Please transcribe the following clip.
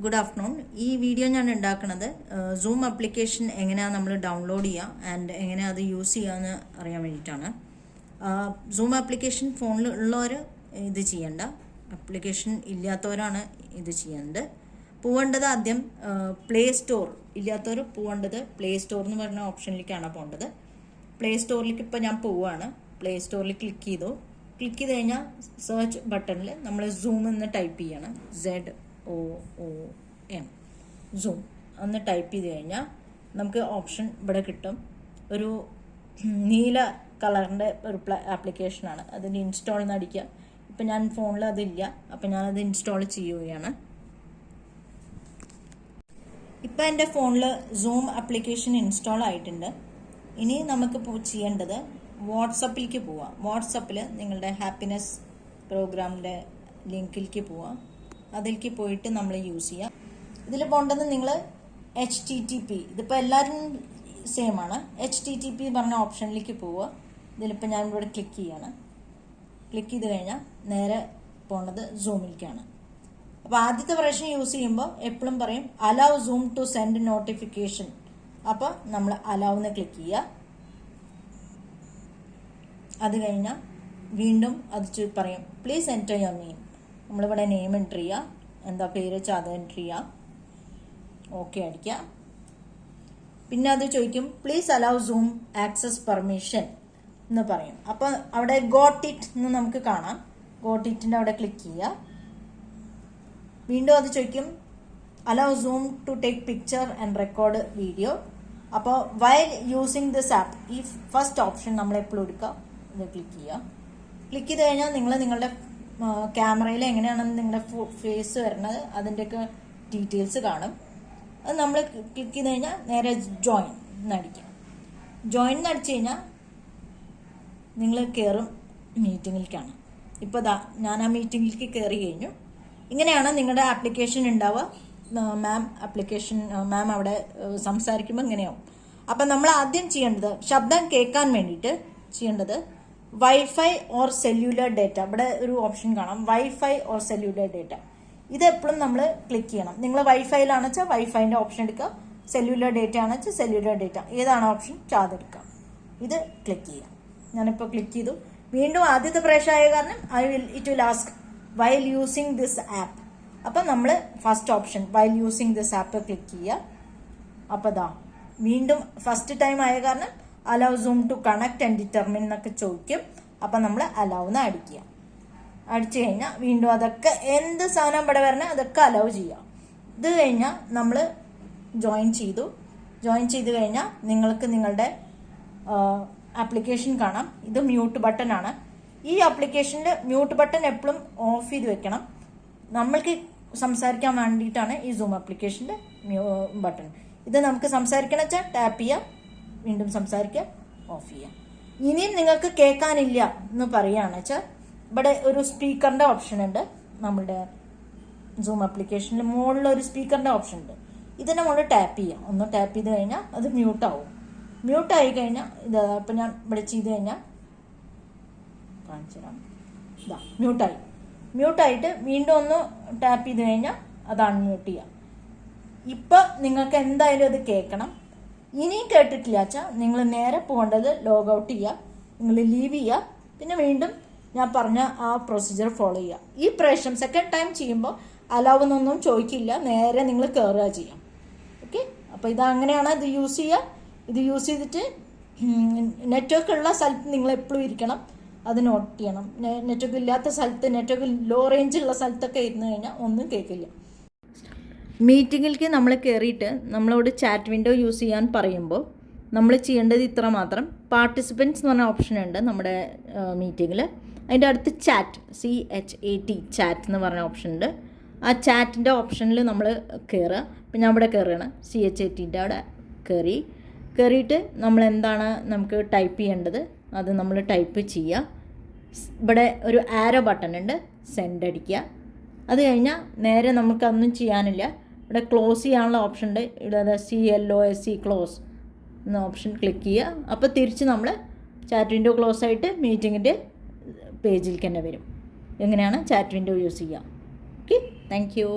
Good afternoon. ഈ video ഞാൻ ഉണ്ടാക്കുന്നത് സൂം ആപ്ലിക്കേഷൻ എങ്ങനെയാണ് നമ്മൾ ഡൗൺലോഡ് ചെയ്യുക ആൻഡ് എങ്ങനെയാണ് അത് യൂസ് ചെയ്യുകയെന്ന് അറിയാൻ വേണ്ടിയിട്ടാണ്. സൂം ആപ്ലിക്കേഷൻ ഫോണിൽ ഉള്ളവർ ഇത് ചെയ്യേണ്ട, ആപ്ലിക്കേഷൻ ഇല്ലാത്തവരാണ് ഇത് ചെയ്യേണ്ടത്. പോവേണ്ടത് ആദ്യം പ്ലേ സ്റ്റോർ ഇല്ലാത്തവർ പോവേണ്ടത് പ്ലേ സ്റ്റോർ എന്ന് പറഞ്ഞ ഓപ്ഷനിലേക്കാണ് പോകേണ്ടത്. പ്ലേ സ്റ്റോറിലേക്ക് ഇപ്പോൾ ഞാൻ പോവുകയാണ്. പ്ലേ സ്റ്റോറിൽ ക്ലിക്ക് ചെയ്തു കഴിഞ്ഞാൽ സെർച്ച് ബട്ടണിൽ നമ്മൾ സൂം എന്ന് ടൈപ്പ് ചെയ്യണം. ZOOM സൂം എന്ന് ടൈപ്പ് ചെയ്ത് കഴിഞ്ഞാൽ നമുക്ക് ഓപ്ഷൻ ഇവിടെ കിട്ടും. ഒരു നീല കളറിൻ്റെ ഒരു ആപ്ലിക്കേഷനാണ്. അതിന് ഇൻസ്റ്റാൾ എന്ന് അടിക്കുക. ഇപ്പം ഞാൻ ഫോണിൽ അതില്ല, അപ്പം ഞാനത് ഇൻസ്റ്റാൾ ചെയ്യുകയാണ്. ഇപ്പം എൻ്റെ ഫോണിൽ സൂം ആപ്ലിക്കേഷൻ ഇൻസ്റ്റാൾ ആയിട്ടുണ്ട്. ഇനി നമുക്ക് ചെയ്യേണ്ടത് വാട്സപ്പിലേക്ക് പോവാം. വാട്സപ്പിൽ നിങ്ങളുടെ ഹാപ്പിനെസ് പ്രോഗ്രാമിൻ്റെ ലിങ്കിലേക്ക് പോവാം. അതിലേക്ക് പോയിട്ട് നമ്മൾ യൂസ് ചെയ്യാം. ഇതിൽ പോകേണ്ടത് നിങ്ങൾ HTTP, ഇതിപ്പോൾ എല്ലാവരും സെയിം ആണ്. HTTP പറഞ്ഞ ഓപ്ഷനിലേക്ക് പോവുക. ഇതിലിപ്പോൾ ഞാൻ ഇവിടെ ക്ലിക്ക് ചെയ്യാണ്. ക്ലിക്ക് ചെയ്ത് കഴിഞ്ഞാൽ നേരെ പോകേണ്ടത് സൂമിലേക്കാണ്. അപ്പോൾ ആദ്യത്തെ പ്രാവശ്യം യൂസ് ചെയ്യുമ്പോൾ എപ്പോഴും പറയും allow Zoom to send notification. അപ്പോൾ നമ്മൾ അലൗന്ന് ക്ലിക്ക് ചെയ്യുക. അത് കഴിഞ്ഞാൽ വീണ്ടും അത് പറയും പ്ലീസ് എൻറ്റർ യുവർ നെയിം. നമ്മളിവിടെ നെയിം എൻ്റർ ചെയ്യുക, എന്താ പേര് വെച്ചാൽ അത് എൻ്റർ ചെയ്യുക, ഓക്കെ അടിക്കുക. പിന്നെ അത് ചോദിക്കും please allow zoom access permission എന്ന് പറയും. അപ്പോൾ അവിടെ ഗോട്ട് ഇറ്റ് എന്ന് നമുക്ക് കാണാം. ഗോട്ട് ഇറ്റിൻ്റെ അവിടെ ക്ലിക്ക് ചെയ്യുക. വീണ്ടും അത് ചോദിക്കും allow Zoom to take picture and record video. അപ്പോൾ വൈൽ യൂസിങ് ദിസ് ആപ്പ്, ഈ ഫസ്റ്റ് ഓപ്ഷൻ നമ്മൾ എപ്പോഴും എടുക്കുക. ഇത് ക്ലിക്ക് ചെയ്യുക. ക്ലിക്ക് ചെയ്ത് കഴിഞ്ഞാൽ നിങ്ങളുടെ ക്യാമറയിൽ എങ്ങനെയാണ് നിങ്ങളുടെ ഫേസ് വരുന്നത് അതിൻ്റെയൊക്കെ ഡീറ്റെയിൽസ് കാണും. അത് നമ്മൾ ക്ലിക്ക് ചെയ്ത് കഴിഞ്ഞാൽ നേരെ ജോയിൻ എന്നടിക്കുക. ജോയിൻ എന്നടിച്ചു കഴിഞ്ഞാൽ നിങ്ങൾ കയറും മീറ്റിങ്ങിലേക്കാണ്. ഇപ്പോൾ ഞാൻ ആ മീറ്റിങ്ങിലേക്ക് കയറി കഴിഞ്ഞു. ഇങ്ങനെയാണ് നിങ്ങളുടെ ആപ്ലിക്കേഷൻ ഉണ്ടാവുക. മാം അവിടെ സംസാരിക്കുമ്പോൾ ഇങ്ങനെയാവും. അപ്പം നമ്മൾ ആദ്യം ചെയ്യേണ്ടത് ശബ്ദം കേൾക്കാൻ വേണ്ടിയിട്ട് ചെയ്യേണ്ടത് വൈഫൈ ഓർ സെല്ലുലർ ഡേറ്റ. ഇവിടെ ഒരു ഓപ്ഷൻ കാണാം, വൈഫൈ ഓർ സെല്ലുലർ ഡേറ്റ. ഇത് എപ്പോഴും നമ്മൾ ക്ലിക്ക് ചെയ്യണം. നിങ്ങൾ വൈഫൈയിലാണെന്ന് വെച്ചാൽ വൈഫൈൻ്റെ ഓപ്ഷൻ എടുക്കുക, സെല്ലുലർ ഡേറ്റ ആണെന്ന് വെച്ചാൽ സെല്ലുലർ ഡേറ്റ, ഏതാണ് ഓപ്ഷൻ അതെടുക്കുക. ഇത് ക്ലിക്ക് ചെയ്യാം. ഞാനിപ്പോൾ ക്ലിക്ക് ചെയ്തു. വീണ്ടും ആദ്യത്തെ പ്രാവശ്യമായ കാരണം it will ask while using this app. അപ്പം നമ്മൾ first option while using this app click ചെയ്യുക. അപ്പോൾ വീണ്ടും ഫസ്റ്റ് ടൈം ആയ കാരണം allow Zoom to connect and determine എന്നൊക്കെ ചോദിക്കും. അപ്പം നമ്മൾ അലൗ എന്ന് അടിക്കുക. അടിച്ചു കഴിഞ്ഞാൽ വീണ്ടും അതൊക്കെ എന്ത് സാധനം ഇവിടെ വരണേ അതൊക്കെ അലൗ ചെയ്യാം. ഇത് കഴിഞ്ഞാൽ നമ്മൾ ജോയിൻ ചെയ്ത് കഴിഞ്ഞാൽ നിങ്ങൾക്ക് നിങ്ങളുടെ ആപ്ലിക്കേഷൻ കാണാം. ഇത് മ്യൂട്ട് ബട്ടൺ ആണ്. ഈ ആപ്ലിക്കേഷനിൽ മ്യൂട്ട് ബട്ടൺ എപ്പോഴും ഓഫ് ചെയ്ത് വെക്കണം. നമ്മൾക്ക് സംസാരിക്കാൻ വേണ്ടിയിട്ടാണ് ഈ സൂം ആപ്ലിക്കേഷൻ്റെ ബട്ടൺ. ഇത് നമുക്ക് സംസാരിക്കണം വെച്ചാൽ ടാപ്പ് ചെയ്യുക, വീണ്ടും സംസാരിക്കുക, ഓഫ് ചെയ്യുക. ഇനിയും നിങ്ങൾക്ക് കേൾക്കാനില്ല എന്ന് പറയുകയാണെന്ന് വെച്ചാൽ ഇവിടെ ഒരു സ്പീക്കറിൻ്റെ ഓപ്ഷൻ ഉണ്ട്. നമ്മളുടെ സൂം ആപ്ലിക്കേഷനിൽ മുകളിലൊരു സ്പീക്കറിൻ്റെ ഓപ്ഷൻ ഉണ്ട്. ഇതിനെ നമ്മൾ ടാപ്പ് ചെയ്യാം. ഒന്ന് ടാപ്പ് ചെയ്ത് കഴിഞ്ഞാൽ അത് മ്യൂട്ടാവും. മ്യൂട്ടായി കഴിഞ്ഞാൽ ഇപ്പം ഞാൻ ഇവിടെ ചെയ്ത് കഴിഞ്ഞാൽ കാണിച്ചു തരാം. മ്യൂട്ടായിട്ട് വീണ്ടും ഒന്ന് ടാപ്പ് ചെയ്ത് കഴിഞ്ഞാൽ അത് അൺമ്യൂട്ട് ചെയ്യാം. ഇപ്പം നിങ്ങൾക്ക് എന്തായാലും അത് കേൾക്കണം. ഇനിയും കേട്ടിട്ടില്ല വെച്ചാൽ നിങ്ങൾ നേരെ പോകേണ്ടത് ലോഗ് ഔട്ട് ചെയ്യുക, നിങ്ങൾ ലീവ് ചെയ്യുക, പിന്നെ വീണ്ടും ഞാൻ പറഞ്ഞ ആ പ്രൊസീജിയർ ഫോളോ ചെയ്യുക. ഈ പ്രാവശ്യം സെക്കൻഡ് ടൈം ചെയ്യുമ്പോൾ അലാവുന്നൊന്നും ചോദിക്കില്ല, നേരെ നിങ്ങൾ കയറുക ചെയ്യാം. ഓക്കെ, അപ്പോൾ ഇതങ്ങനെയാണ് ഇത് യൂസ് ചെയ്യുക. ഇത് യൂസ് ചെയ്തിട്ട് നെറ്റ്വർക്ക് ഉള്ള സ്ഥലത്ത് നിങ്ങൾ എപ്പോഴും ഇരിക്കണം, അത് നോട്ട് ചെയ്യണം. നെറ്റ്വർക്ക് ഇല്ലാത്ത സ്ഥലത്ത്, നെറ്റ്വർക്ക് ലോ റേഞ്ചുള്ള സ്ഥലത്തൊക്കെ ഇരുന്ന് കഴിഞ്ഞാൽ ഒന്നും കേൾക്കില്ല. മീറ്റിങ്ങിലേക്ക് നമ്മൾ കയറിയിട്ട് നമ്മളോട് ചാറ്റ് വിൻഡോ യൂസ് ചെയ്യാൻ പറയുമ്പോൾ നമ്മൾ ചെയ്യേണ്ടത് ഇത്ര മാത്രം. പാർട്ടിസിപ്പൻസ് എന്ന് പറഞ്ഞ ഓപ്ഷൻ ഉണ്ട് നമ്മുടെ മീറ്റിങ്ങിൽ. അതിൻ്റെ അടുത്ത് CHAT ചാറ്റ് എന്ന് പറഞ്ഞ ഓപ്ഷൻ ഉണ്ട്. ആ ചാറ്റിൻ്റെ ഓപ്ഷനിൽ നമ്മൾ കയറുക. ഇപ്പം ഞാൻ ഇവിടെ കയറുകയാണ്. CHATൻ്റെ അവിടെ കയറിയിട്ട് നമ്മൾ എന്താണ് നമുക്ക് ടൈപ്പ് ചെയ്യേണ്ടത് അത് നമ്മൾ ടൈപ്പ് ചെയ്യുക. ഇവിടെ ഒരു ആരോ ബട്ടൺ ഉണ്ട്, സെൻഡ് അടിക്കുക. അത് കഴിഞ്ഞാൽ നേരെ നമുക്കൊന്നും ചെയ്യാനില്ല. ഇവിടെ ക്ലോസ് ചെയ്യാനുള്ള ഓപ്ഷൻ ഉണ്ട്. ഇവിടെ CLOSE ക്ലോസ് എന്ന ഓപ്ഷൻ ക്ലിക്ക് ചെയ്യുക. അപ്പോൾ തിരിച്ച് നമ്മൾ ചാറ്റ് വിൻഡോ ക്ലോസ് ആയിട്ട് മീറ്റിങ്ങിൻ്റെ പേജിലേക്ക് തന്നെ വരും. എങ്ങനെയാണ് ചാറ്റ് വിൻഡോ യൂസ് ചെയ്യുക. Okay, thank you.